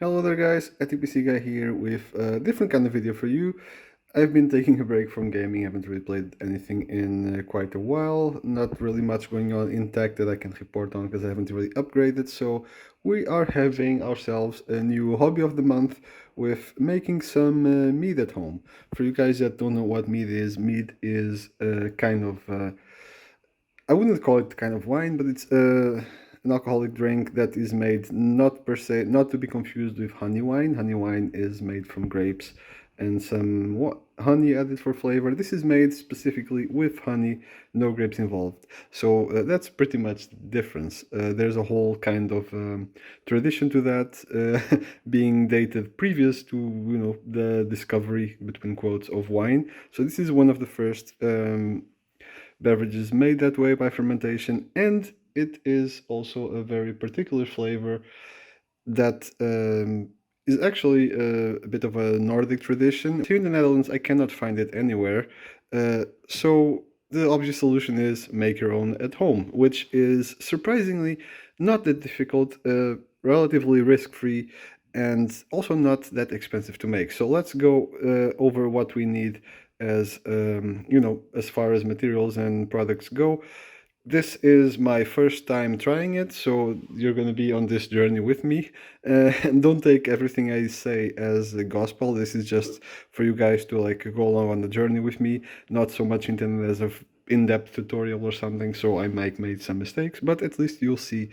Hello there guys, ATPC guy here with a different kind of video for you. I've been taking a break from gaming, haven't really played anything in quite a while, not really much going on in tech that I can report on because I haven't really upgraded, so we are having ourselves a new hobby of the month with making some mead at home. For you guys that don't know what mead is a kind of I wouldn't call it kind of wine, but it's an alcoholic drink that is made not per se, not to be confused with honey wine. Honey wine is made from grapes and some honey added for flavor. This is made specifically with honey, no grapes involved. So that's pretty much the difference. There's a whole kind of tradition to that, being dated previous to the discovery between quotes of wine. So this is one of the first. Beverages made that way by fermentation, and it is also a very particular flavor that is actually a bit of a Nordic tradition. Here in the Netherlands, I cannot find it anywhere. So the obvious solution is make your own at home, which is surprisingly not that difficult, relatively risk-free, and also not that expensive to make. So let's go over what we need as as far as materials and products go. This is my first time trying it, so you're going to be on this journey with me. And don't take everything I say as the gospel. This is just for you guys to like go along on the journey with me. Not so much intended as a in-depth tutorial or something, so I might make some mistakes, but at least you'll see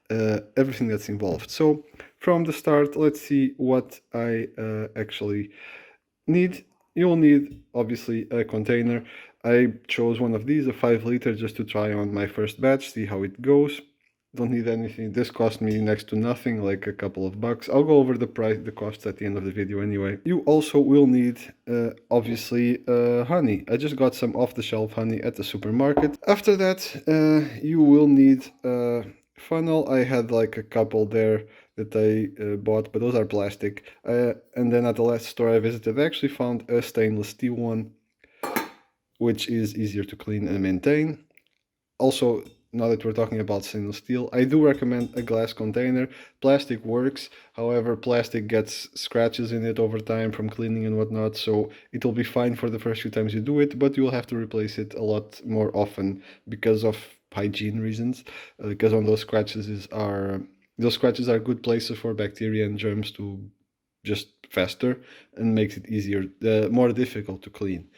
everything that's involved. So from the start, let's see what I actually need. You'll need obviously a container. I chose one of these, a 5 liter, just to try on my first batch, see how it goes. Don't need anything. This cost me next to nothing, like a couple of bucks. I'll go over the costs at the end of the video anyway. You also will need, obviously, honey. I just got some off-the-shelf honey at the supermarket. After that, you will need a funnel. I had like a couple there that I bought, but those are plastic. And then at the last store I visited, I actually found a stainless steel one, which is easier to clean and maintain. Also, now that we're talking about stainless steel, I do recommend a glass container. Plastic works, however, plastic gets scratches in it over time from cleaning and whatnot, so it'll be fine for the first few times you do it, but you'll have to replace it a lot more often because of hygiene reasons, because on those scratches are good places for bacteria and germs to just fester and makes it easier, more difficult to clean.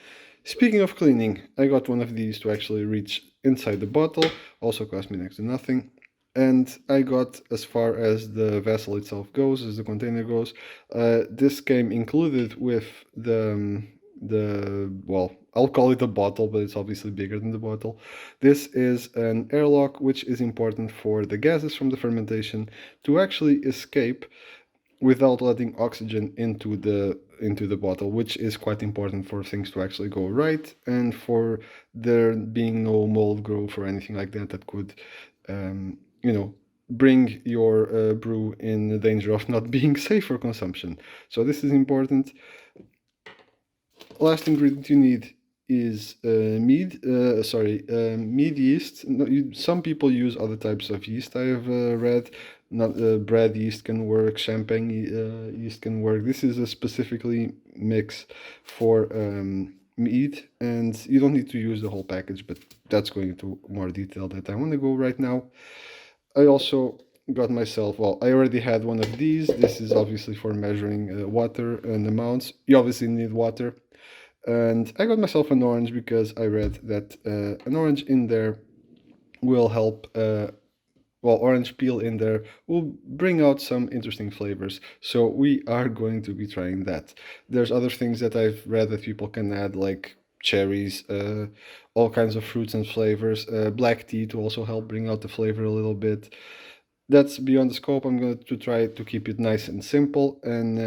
Speaking of cleaning, I got one of these to actually reach inside the bottle, also cost me next to nothing. And I got, as far as the vessel itself goes, as the container goes, this came included with well, I'll call it a bottle, but it's obviously bigger than the bottle. This is an airlock, which is important for the gases from the fermentation to actually escape without letting oxygen into the bottle, which is quite important for things to actually go right and for there being no mold growth or anything like that that could bring your brew in the danger of not being safe for consumption. So this is important. Last ingredient you need is mead yeast. No, some people use other types of yeast. I have read. Not bread yeast can work, champagne yeast can work. This is a specifically mix for mead, and you don't need to use the whole package, but that's going into more detail that I want to go right now. I also got myself, well, I already had one of these. This is obviously for measuring water and amounts. You obviously need water. And I got myself an orange because I read that an orange in there will help, orange peel in there will bring out some interesting flavors. So we are going to be trying that. There's other things that I've read that people can add, like cherries, all kinds of fruits and flavors, black tea to also help bring out the flavor a little bit. That's beyond the scope. I'm going to try to keep it nice and simple, and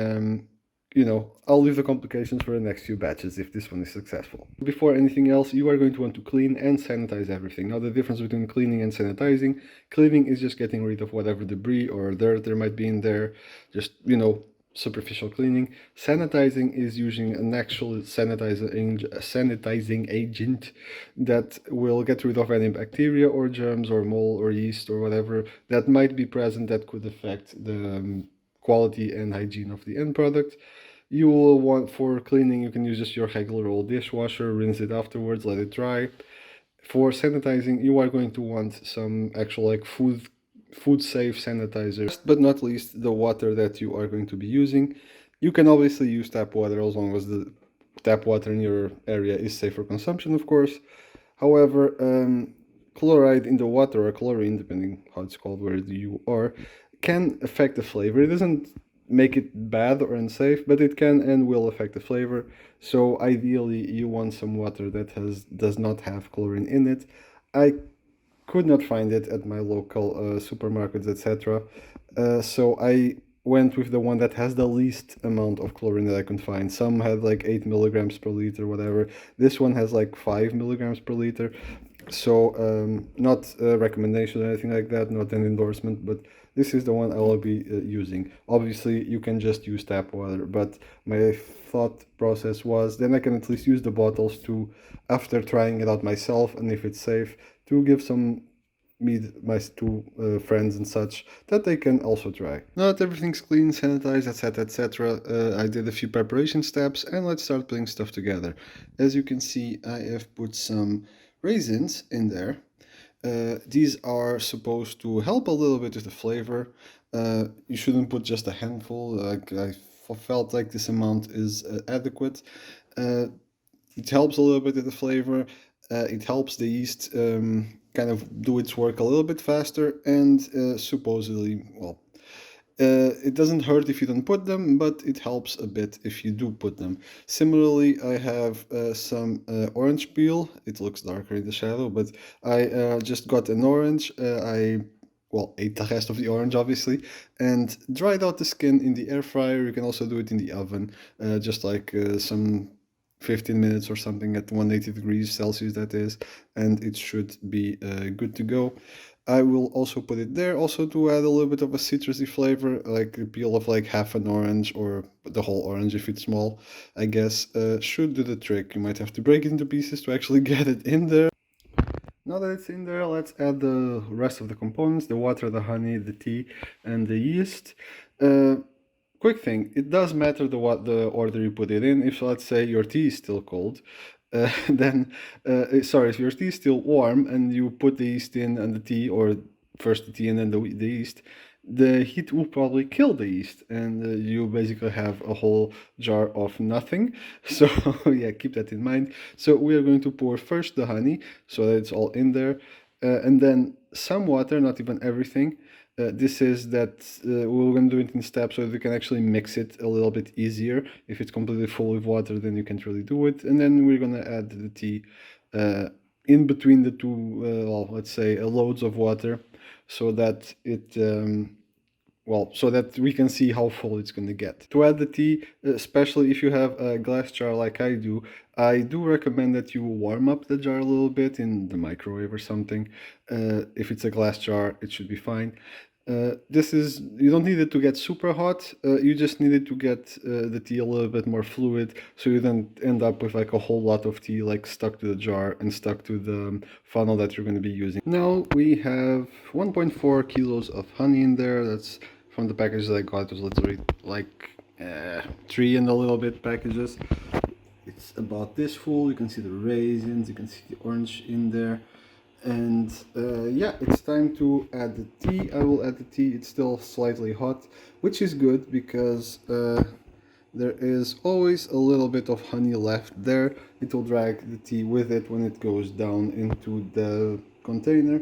I'll leave the complications for the next few batches if this one is successful. Before anything else, you are going to want to clean and sanitize everything. Now, the difference between cleaning and sanitizing: cleaning is just getting rid of whatever debris or dirt there might be in there, just superficial cleaning. Sanitizing is using an actual sanitizing agent that will get rid of any bacteria or germs or mold or yeast or whatever that might be present that could affect the quality and hygiene of the end product. You will want, for cleaning, you can use just your regular old dishwasher, rinse it afterwards, let it dry. For sanitizing, you are going to want some actual like food safe sanitizer. Last but not least, the water that you are going to be using. You can obviously use tap water as long as the tap water in your area is safe for consumption, of course. However, chloride in the water, or chlorine, depending how it's called where you are, can affect the flavor. It doesn't make it bad or unsafe, but it can and will affect the flavor. So ideally, you want some water that does not have chlorine in it. I could not find it at my local supermarkets, etc. So I went with the one that has the least amount of chlorine that I could find. Some had like 8 milligrams per liter, whatever. This one has like 5 milligrams per liter. So not a recommendation or anything like that, not an endorsement, but this is the one I will be using. Obviously, you can just use tap water, but my thought process was then I can at least use the bottles to, after trying it out myself, and if it's safe, to give some Mead my two friends and such that they can also try. Now that everything's clean, sanitized, etc., I did a few preparation steps and let's start putting stuff together. As you can see, I have put some raisins in there. These are supposed to help a little bit with the flavor. You shouldn't put just a handful. Like felt like this amount is adequate. It helps a little bit with the flavor. It helps the yeast kind of do its work a little bit faster, and supposedly, well, it doesn't hurt if you don't put them, but it helps a bit if you do put them. Similarly, I have some orange peel. It looks darker in the shadow, but I just got an orange. I ate the rest of the orange, obviously, and dried out the skin in the air fryer. You can also do it in the oven, just like some 15 minutes or something at 180 degrees Celsius, that is, and it should be good to go. I will also put it there also to add a little bit of a citrusy flavor, like a peel of like half an orange or the whole orange if it's small, I guess, should do the trick. You might have to break it into pieces to actually get it in there. Now that it's in there, let's add the rest of the components, the water, the honey, the tea, and the yeast. Quick thing, it does matter what the order you put it in. If, let's say, your tea is still cold, then, sorry, if your tea is still warm and you put the yeast in and the tea, or first the tea and then the yeast, the heat will probably kill the yeast, and you basically have a whole jar of nothing. So yeah, keep that in mind. So we are going to pour first the honey, so that it's all in there, and then some water, not even everything. This is that we're going to do it in steps so that you can actually mix it a little bit easier. If it's completely full with water, then you can't really do it. And then we're going to add the tea in between the two, well, let's say loads of water, so that it so that we can see how full it's going to get. To add the tea, especially if you have a glass jar like I do recommend that you warm up the jar a little bit in the microwave or something. If it's a glass jar, it should be fine. You don't need it to get super hot, you just need it to get the tea a little bit more fluid, so you don't end up with like a whole lot of tea like stuck to the jar and stuck to the funnel that you're going to be using. Now we have 1.4 kilos of honey in there. That's from the packages I got. It was literally like 3 and a little bit packages. It's about this full. You can see the raisins, you can see the orange in there. And yeah, it's time to add the tea. I will add the tea. It's still slightly hot, which is good because there is always a little bit of honey left there. It will drag the tea with it when it goes down into the container.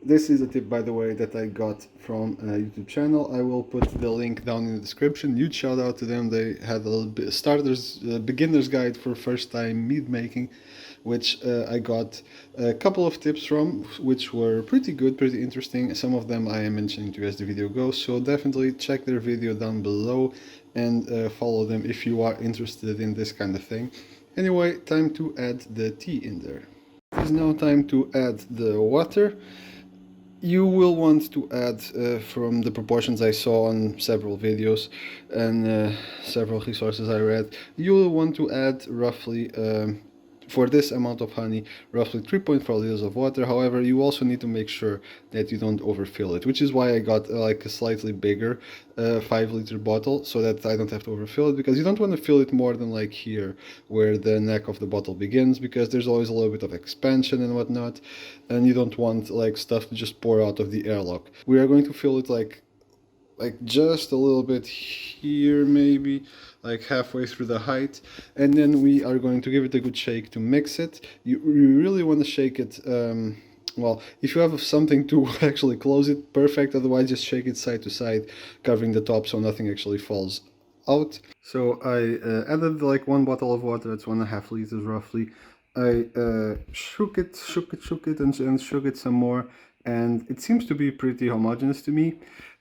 This is a tip, by the way, that I got from a YouTube channel. I will put the link down in the description. Huge shout out to them. They had a beginner's guide for first time mead making, which I got a couple of tips from, which were pretty good, pretty interesting. Some of them I am mentioning to you as the video goes, so definitely check their video down below and follow them if you are interested in this kind of thing. Anyway, time to add the tea in there. It is now time to add the water. You will want to add, from the proportions I saw on several videos and several resources I read, you will want to add roughly For this amount of honey, roughly 3.4 liters of water. However, you also need to make sure that you don't overfill it, which is why I got like a slightly bigger 5-liter bottle, so that I don't have to overfill it, because you don't want to fill it more than like here where the neck of the bottle begins, because there's always a little bit of expansion and whatnot, and you don't want like stuff to just pour out of the airlock. We are going to fill it like just a little bit here, maybe like halfway through the height, and then we are going to give it a good shake to mix it. You really want to shake it, well, if you have something to actually close it, perfect. Otherwise, just shake it side to side, covering the top so nothing actually falls out. So I added like 1 bottle of water. That's 1.5 liters roughly. I shook it, and shook it some more, and it seems to be pretty homogeneous to me.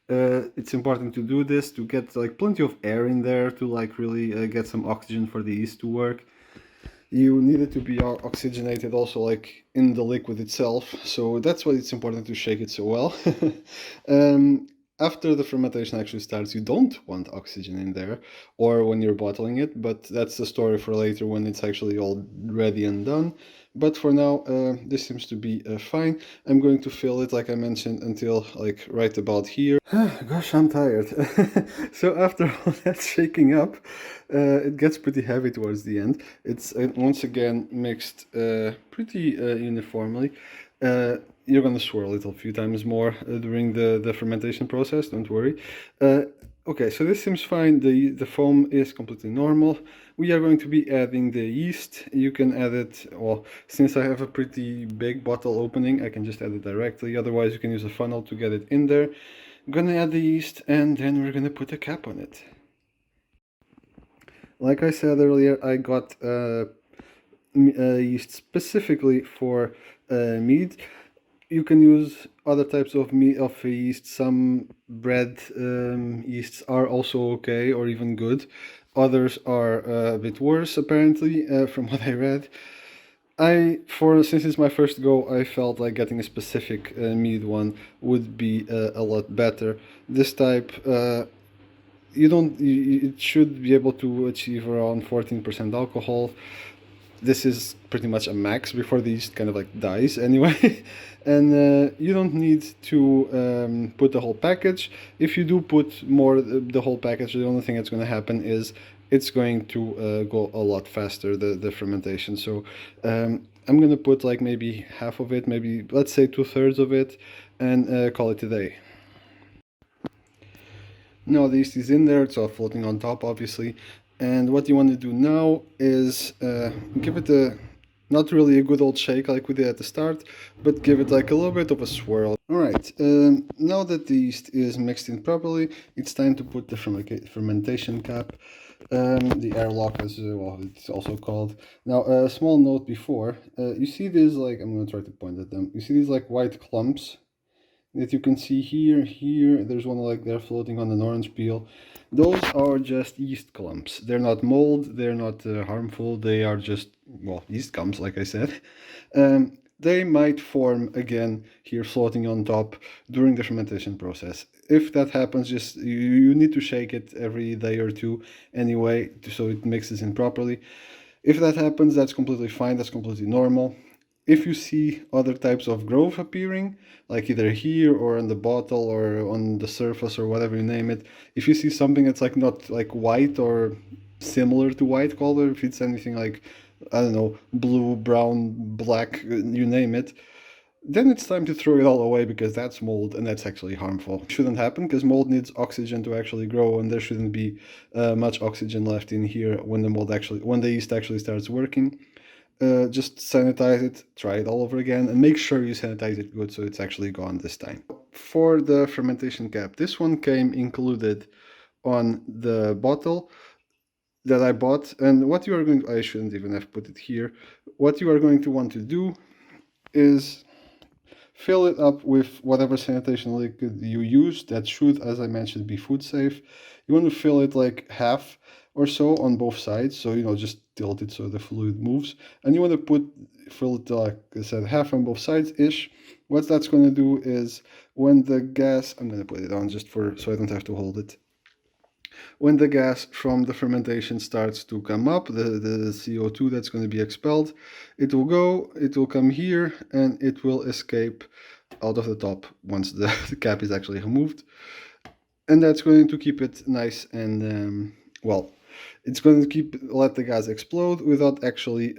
It's important to do this to get like plenty of air in there to like really get some oxygen for the yeast to work. You need it to be oxygenated also like in the liquid itself, so that's why it's important to shake it so well. um, After the fermentation actually starts, you don't want oxygen in there, or when you're bottling it, but that's the story for later when it's actually all ready and done. But for now, this seems to be fine. I'm going to fill it, like I mentioned, until like right about here. Gosh, I'm tired. So after all that shaking up, it gets pretty heavy towards the end. It's once again mixed pretty uniformly. You're gonna swirl it a few times more during the fermentation process, don't worry. Okay, so this seems fine. The foam is completely normal. We are going to be adding the yeast. You can add it, well, since I have a pretty big bottle opening, I can just add it directly. Otherwise, you can use a funnel to get it in there. I'm gonna add the yeast, and then we're gonna put a cap on it. Like I said earlier, I got yeast specifically for mead. You can use other types of yeast. Some bread yeasts are also okay or even good. Others are a bit worse, apparently, from what I read. Since it's my first go, I felt like getting a specific mead one would be a lot better. This type, it should be able to achieve around 14% alcohol. This is pretty much a max before the yeast kind of like dies anyway. And you don't need to put the whole package. If you do put more the whole package, the only thing that's going to happen is it's going to go a lot faster, the fermentation. So I'm going to put like maybe half of it, maybe let's say 2/3 of it, and call it a day. Now the yeast is in there, it's all floating on top obviously, and what you want to do now is give it not really a good old shake like we did at the start, but give it like a little bit of a swirl. Alright, now that the yeast is mixed in properly, it's time to put the fermentation cap, the airlock as well it's also called. Now a small note before, you see these like, I'm going to try to point at them, you see these like white clumps that you can see here, there's one like they're floating on an orange peel. Those are just yeast clumps. They're not mold, they're not harmful, they are just, well, yeast clumps, like I said. They might form again here floating on top during the fermentation process. If that happens, just you need to shake it every day or two anyway, so it mixes in properly. If that happens, that's completely fine, that's completely normal. If you see other types of growth appearing, like either here or on the bottle or on the surface or whatever you name it, if you see something that's like not like white or similar to white color, if it's anything like, I don't know, blue, brown, black, you name it, then it's time to throw it all away, because that's mold and that's actually harmful. It shouldn't happen because mold needs oxygen to actually grow, and there shouldn't be much oxygen left in here when the yeast actually starts working. Just sanitize it, try it all over again, and make sure you sanitize it good so it's actually gone this time. For the fermentation cap, this one came included on the bottle that I bought, and what you are going to, I shouldn't even have put it here, what you are going to want to do is fill it up with whatever sanitation liquid you use. That should, as I mentioned, be food safe. You want to fill it like half or so on both sides, so just tilt it so the fluid moves, and you want to fill it like I said, half on both sides ish. What that's going to do is when the gas, I'm going to put it on just so I don't have to hold it. When the gas from the fermentation starts to come up, the CO2 that's going to be expelled, it will come here, and it will escape out of the top once the, the cap is actually removed. And that's going to keep it nice and, well, it's going to let the gas explode without actually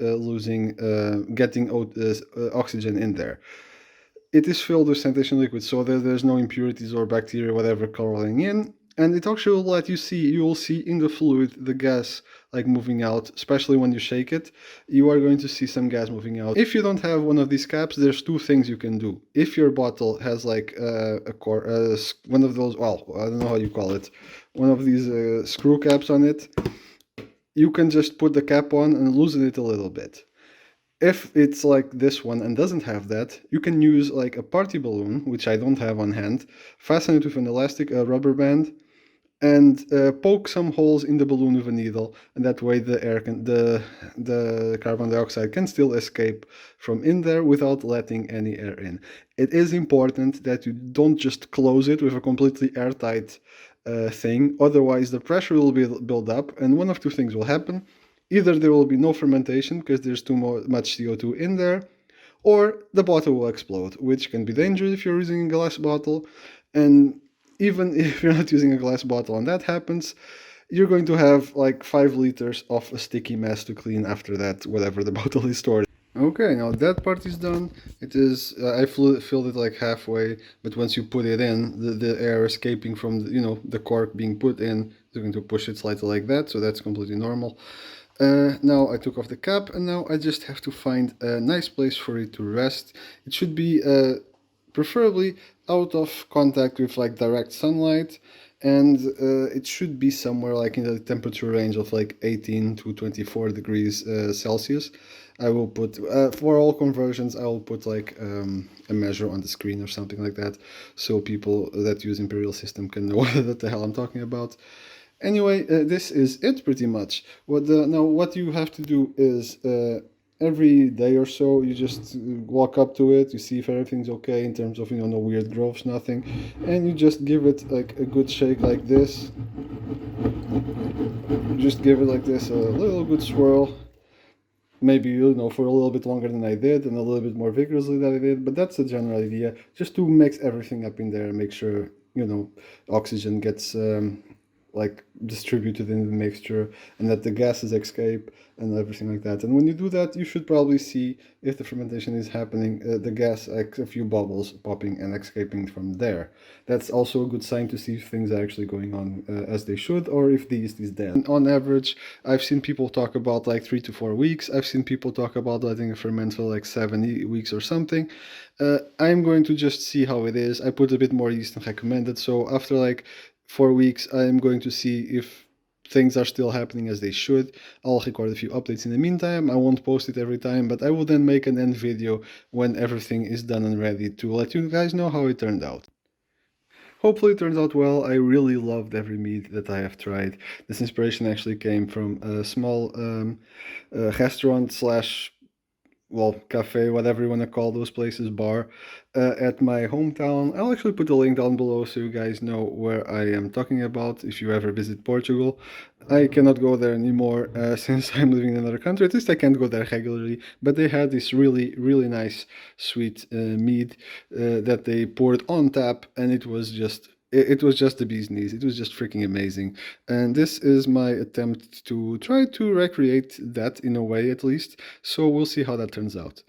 getting oxygen in there. It is filled with sanitation liquid, so there's no impurities or bacteria, whatever, crawling in. And it actually will let you will see in the fluid the gas like moving out, especially when you shake it. You are going to see some gas moving out. If you don't have one of these caps, there's two things you can do. If your bottle has like one of those, well, I don't know how you call it, one of these screw caps on it, you can just put the cap on and loosen it a little bit. If it's like this one and doesn't have that, you can use like a party balloon, which I don't have on hand, fasten it with an elastic, a rubber band, and poke some holes in the balloon with a needle, and that way the carbon dioxide can still escape from in there without letting any air in. It is important that you don't just close it with a completely airtight thing, otherwise the pressure will build up, and one of two things will happen. Either there will be no fermentation because there's too much CO2 in there, or the bottle will explode, which can be dangerous if you're using a glass bottle. And even if you're not using a glass bottle and that happens, you're going to have like 5 liters of a sticky mess to clean after that, whatever the bottle is stored. Okay, now that part is done. It is, I filled it like halfway, but once you put it in, the air escaping from, the cork being put in, is going to push it slightly like that, so that's completely normal. Now I took off the cap, and now I just have to find a nice place for it to rest. It should be preferably out of contact with like direct sunlight, and it should be somewhere like in the temperature range of like 18 to 24 degrees Celsius. I will put, for all conversions, I will put like a measure on the screen or something like that, so people that use Imperial System can know what the hell I'm talking about. Anyway, this is it pretty much. Now what you have to do is every day or so you just walk up to it, you see if everything's okay in terms of no weird growths, nothing, and you just give it like a good shake like this. Just give it like this, a little good swirl. Maybe for a little bit longer than I did and a little bit more vigorously than I did, but that's the general idea. Just to mix everything up in there and make sure oxygen gets like distributed in the mixture, and that the gases escape and everything like that. And when you do that, you should probably see if the fermentation is happening, the gas, like a few bubbles popping and escaping from there. That's also a good sign to see if things are actually going on as they should, or if the yeast is dead. And on average, I've seen people talk about like 3 to 4 weeks. I've seen people talk about letting it ferment for like 7 weeks or something. I'm going to just see how it is. I put a bit more yeast than recommended, so after like 4 weeks, I'm going to see if things are still happening as they should. I'll record a few updates in the meantime. I won't post it every time, but I will then make an end video when everything is done and ready to let you guys know how it turned out. Hopefully it turns out well. I really loved every mead that I have tried. This inspiration actually came from a small restaurant slash, well, cafe, whatever you want to call those places, bar, at my hometown. I'll actually put a link down below so you guys know where I am talking about if you ever visit Portugal. I cannot go there anymore since I'm living in another country. At least I can't go there regularly, but they had this really, really nice sweet mead that they poured on tap, and it was just the bee's knees. It was just freaking amazing. And this is my attempt to try to recreate that in a way, at least. So we'll see how that turns out.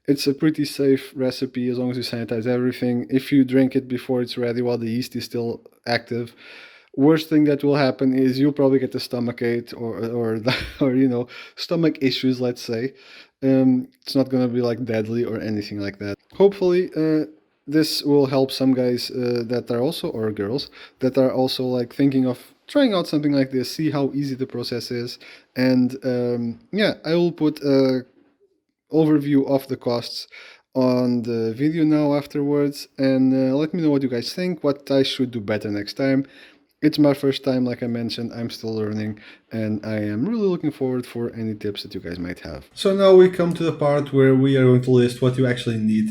It's a pretty safe recipe as long as you sanitize everything. If you drink it before it's ready while the yeast is still active, worst thing that will happen is you'll probably get a stomachache or stomach issues, let's say. It's not going to be like deadly or anything like that. Hopefully this will help some guys that are also, or girls, that are also like thinking of trying out something like this, see how easy the process is. And yeah, I will put a overview of the costs on the video now afterwards, and let me know what you guys think, what I should do better next time. It's my first time, like I mentioned, I'm still learning, and I am really looking forward for any tips that you guys might have. So now we come to the part where we are going to list what you actually need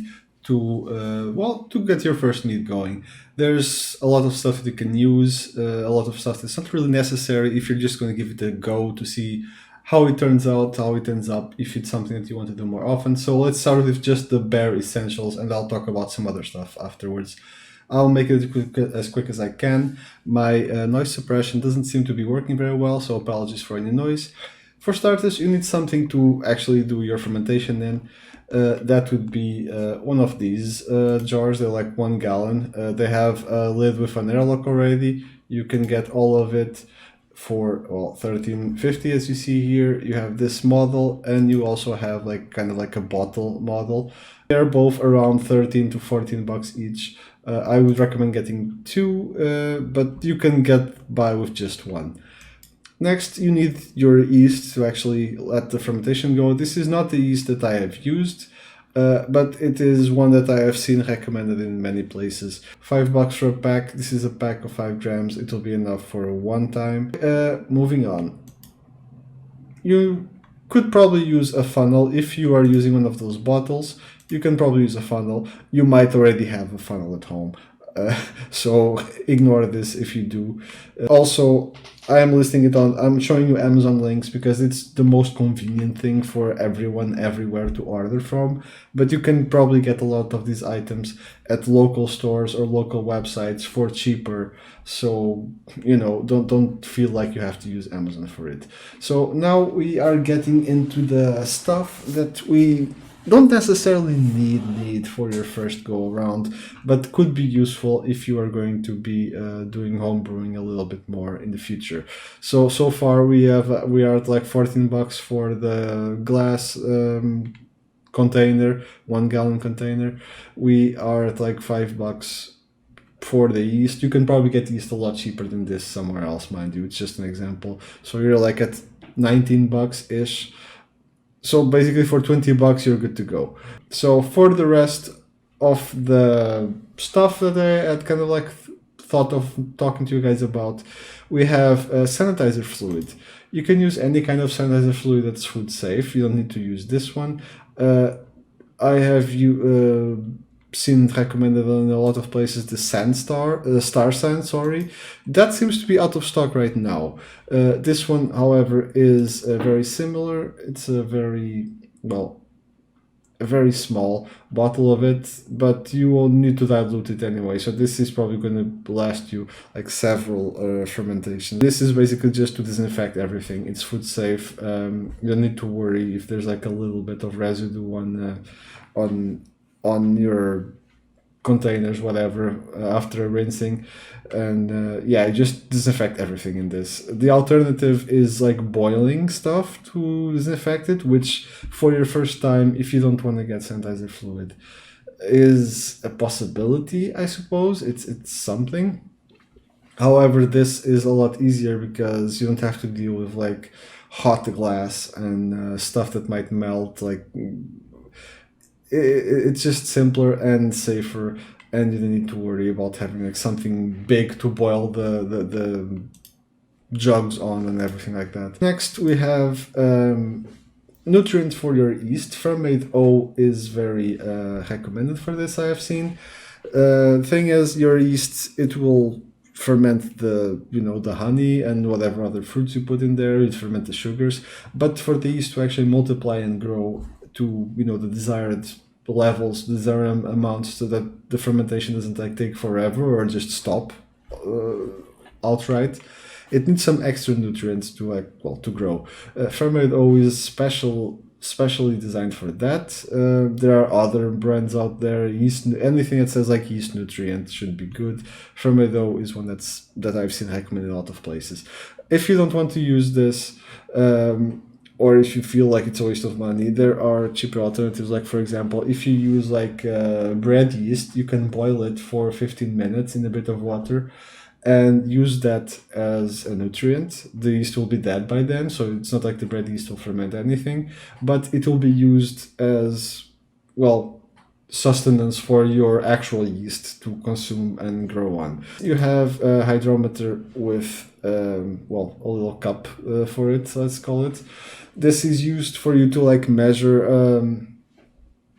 to get your first mead going. There's a lot of stuff that you can use, a lot of stuff that's not really necessary if you're just going to give it a go to see how it turns out, how it ends up, if it's something that you want to do more often. So let's start with just the bare essentials, and I'll talk about some other stuff afterwards. I'll make it as quick as I can. My noise suppression doesn't seem to be working very well, so apologies for any noise. For starters, you need something to actually do your fermentation in. That would be one of these jars. They're like 1 gallon. They have a lid with an airlock already. You can get all of it for $13.50, as you see here. You have this model, and you also have kind of like a bottle model. They're both around 13 to 14 bucks each. I would recommend getting 2, but you can get by with just 1. Next, you need your yeast to actually let the fermentation go. This is not the yeast that I have used, but it is one that I have seen recommended in many places. $5 for a pack. This is a pack of 5 grams. It will be enough for one time. Moving on. You could probably use a funnel if you are using one of those bottles. You can probably use a funnel. You might already have a funnel at home. So ignore this if you do. Also, I'm showing you Amazon links because it's the most convenient thing for everyone everywhere to order from. But you can probably get a lot of these items at local stores or local websites for cheaper. So, don't feel like you have to use Amazon for it. So now we are getting into the stuff that we don't necessarily need for your first go around, but could be useful if you are going to be doing home brewing a little bit more in the future. So far we are at like $14 for the glass container, 1 gallon container. We are at like $5 for the yeast. You can probably get yeast a lot cheaper than this somewhere else, mind you. It's just an example. So you're like at $19 ish. So basically for $20 you're good to go. So for the rest of the stuff that I had kind of like thought of talking to you guys about, we have sanitizer fluid. You can use any kind of sanitizer fluid that's food safe. You don't need to use this one. I have seen recommended in a lot of places the Star Sand, sorry. That seems to be out of stock right now. This one, however, is very similar. It's a very small bottle of it, but you will need to dilute it anyway. So this is probably going to last you like several fermentations. This is basically just to disinfect everything. It's food safe. You don't need to worry if there's like a little bit of residue on your containers, whatever, after rinsing. And just disinfect everything in this. The alternative is like boiling stuff to disinfect it, which for your first time, if you don't want to get sanitizer fluid, is a possibility, I suppose. It's something. However, this is a lot easier because you don't have to deal with like hot glass and stuff that might melt. Like it's just simpler and safer, and you don't need to worry about having like something big to boil the jugs on and everything like that. Next, we have nutrients for your yeast. Fermented O is very recommended for this, I have seen. Thing is, your yeast, it will ferment the honey and whatever other fruits you put in there. It ferment the sugars, but for the yeast to actually multiply and grow to the desired levels, desired amounts, so that the fermentation doesn't like take forever or just stop outright, it needs some extra nutrients to to grow. Fermented O is specially designed for that. There are other brands out there. Anything that says like yeast nutrient should be good. Fermented O is one that I've seen recommended in a lot of places. If you don't want to use this, or if you feel like it's a waste of money, there are cheaper alternatives. Like, for example, if you use like bread yeast, you can boil it for 15 minutes in a bit of water and use that as a nutrient. The yeast will be dead by then, so it's not like the bread yeast will ferment anything, but it will be used as, sustenance for your actual yeast to consume and grow on. You have a hydrometer with, a little cup for it, let's call it. This is used for you to like measure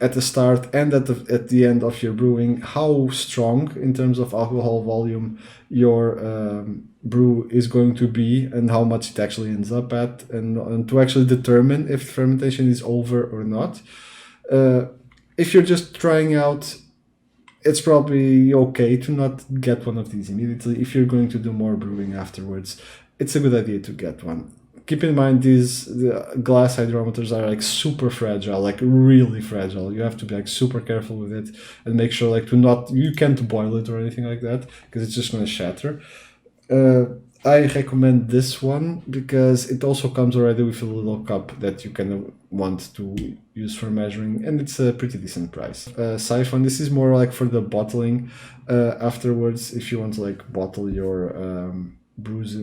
at the start and at the end of your brewing how strong in terms of alcohol volume your brew is going to be and how much it actually ends up at, and to actually determine if fermentation is over or not. If you're just trying out, it's probably okay to not get one of these immediately. If you're going to do more brewing afterwards, it's a good idea to get one. Keep in mind the glass hydrometers are like super fragile, like really fragile. You have to be like super careful with it and make sure like you can't boil it or anything like that because it's just going to shatter. I recommend this one because it also comes already with a little cup that you kind of want to use for measuring, and it's a pretty decent price. Siphon, this is more like for the bottling afterwards, if you want to like bottle your brews,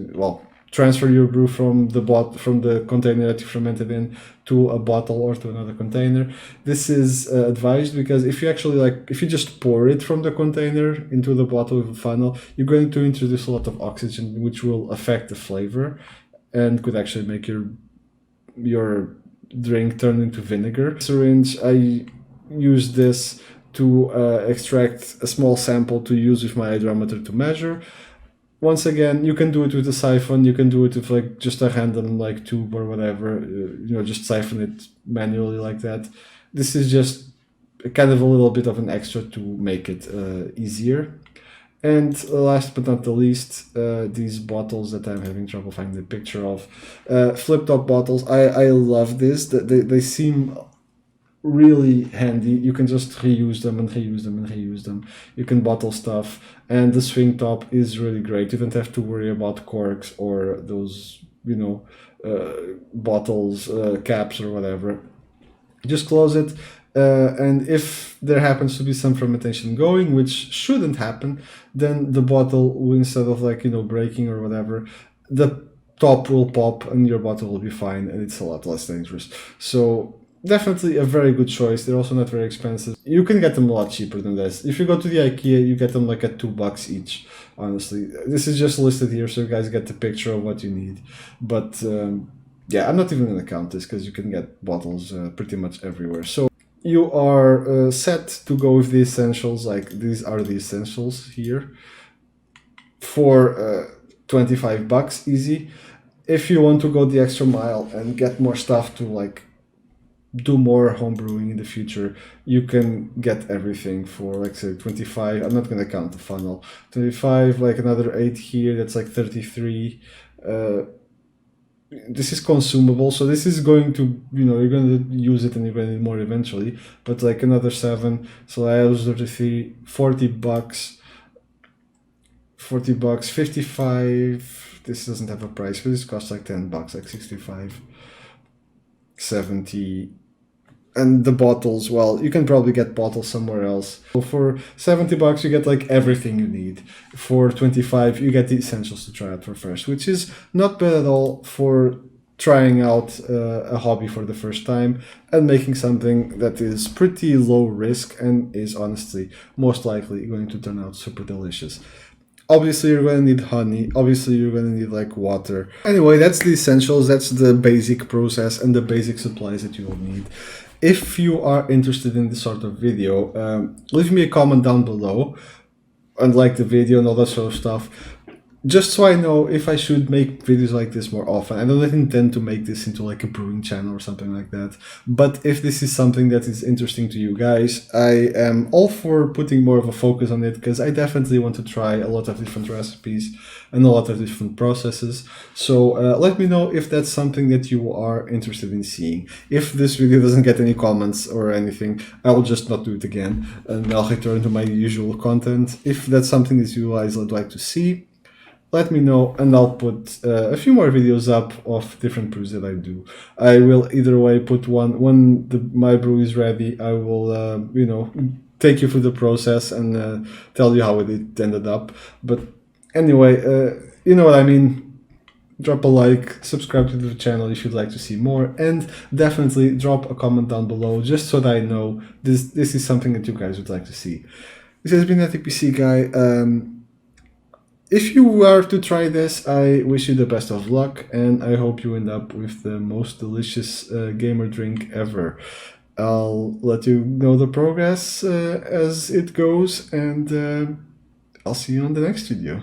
transfer your brew from the container that you fermented in to a bottle or to another container. This is advised because if you just pour it from the container into the bottle with a funnel, you're going to introduce a lot of oxygen, which will affect the flavor and could actually make your drink turn into vinegar. Syringe, I use this to extract a small sample to use with my hydrometer to measure. Once again, you can do it with a siphon, you can do it with like just a random like tube or whatever, just siphon it manually like that. This is just kind of a little bit of an extra to make it easier. And last but not the least, these bottles that I'm having trouble finding the picture of, flip top bottles. I love this. They seem really handy. You can just reuse them and reuse them and reuse them. You can bottle stuff, and the swing top is really great. You don't have to worry about corks or those bottles, caps or whatever. Just close it, and if there happens to be some fermentation going, which shouldn't happen, then the bottle, instead of breaking or whatever, the top will pop and your bottle will be fine, and it's a lot less dangerous. So definitely a very good choice. They're also not very expensive. You can get them a lot cheaper than this. If you go to the IKEA, you get them like at $2 each. Honestly, this is just listed here so you guys get the picture of what you need. But yeah, I'm not even gonna count this because you can get bottles pretty much everywhere. So you are set to go with the essentials. Like these are the essentials here for $25 easy. If you want to go the extra mile and get more stuff to do more home brewing in the future, you can get everything for like say 25. I'm not gonna count the funnel. 25, like another 8 here, that's like 33. This is consumable, so this is going to, you're going to use it and you're going to need more eventually, but like another 7, so I was 33, $40, 55. This doesn't have a price, but this costs like $10, like 65, 70. And the bottles, well, you can probably get bottles somewhere else. So for $70 you get like everything you need. For 25 you get the essentials to try out for first, which is not bad at all for trying out a hobby for the first time and making something that is pretty low risk and is honestly most likely going to turn out super delicious. Obviously, you're going to need honey. Obviously, you're going to need like water. Anyway, that's the essentials. That's the basic process and the basic supplies that you will need. If you are interested in this sort of video, leave me a comment down below and like the video and all that sort of stuff. Just so I know if I should make videos like this more often. I don't intend to make this into like a brewing channel or something like that. But if this is something that is interesting to you guys, I am all for putting more of a focus on it because I definitely want to try a lot of different recipes and a lot of different processes. So let me know if that's something that you are interested in seeing. If this video doesn't get any comments or anything, I will just not do it again and I'll return to my usual content. If that's something that you guys would like to see, let me know and I'll put a few more videos up of different brews that I do. I will either way put one when my brew is ready. I will take you through the process and tell you how it ended up. But anyway, you know what I mean. Drop a like, subscribe to the channel if you'd like to see more, and definitely drop a comment down below just so that I know this is something that you guys would like to see. This has been ATPC Guy. If you are to try this, I wish you the best of luck and I hope you end up with the most delicious gamer drink ever. I'll let you know the progress as it goes, and I'll see you on the next video.